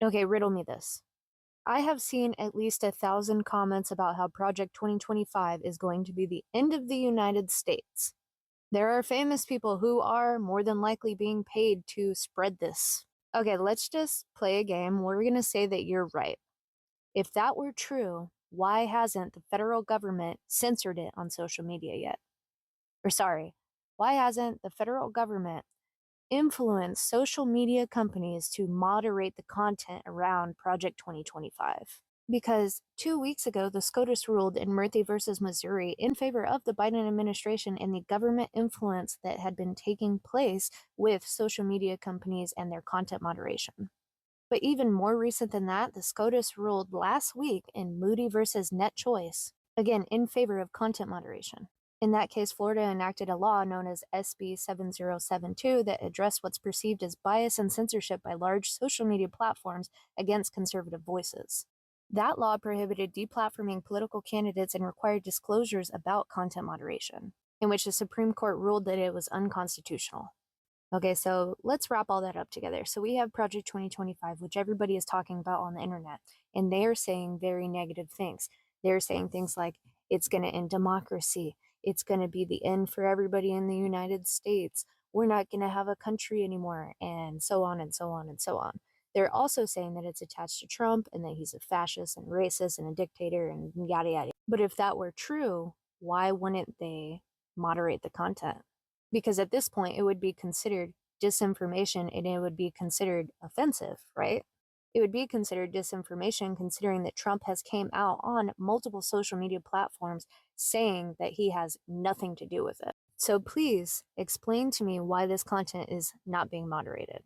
Okay, riddle me this. I have seen at least 1,000 comments about how Project 2025 is going to be the end of the United States. There are famous people who are more than likely being paid to spread this. Okay, let's just play a game. We're going to say that you're right. If that were true, why hasn't the federal government censored it on social media yet? Or sorry, why hasn't the federal government influenced social media companies to moderate the content around Project 2025? Because 2 weeks ago, the SCOTUS ruled in Murthy versus Missouri in favor of the Biden administration and the government influence that had been taking place with social media companies and their content moderation. But even more recent than that, the SCOTUS ruled last week in Moody versus Net Choice, again in favor of content moderation. In that case, Florida enacted a law known as SB 7072 that addressed what's perceived as bias and censorship by large social media platforms against conservative voices. That law prohibited deplatforming political candidates and required disclosures about content moderation, in which the Supreme Court ruled that it was unconstitutional. Okay, so let's wrap all that up together. So we have Project 2025, which everybody is talking about on the internet, and they are saying very negative things. They're saying things like, it's going to end democracy. It's going to be the end for everybody in the United States. We're not going to have a country anymore, and so on and so on and so on. They're also saying that it's attached to Trump and that he's a fascist and racist and a dictator and yada yada. But if that were true, why wouldn't they moderate the content? Because at this point, it would be considered disinformation and it would be considered offensive, right? It would be considered disinformation considering that Trump has came out on multiple social media platforms saying that he has nothing to do with it. So please explain to me why this content is not being moderated.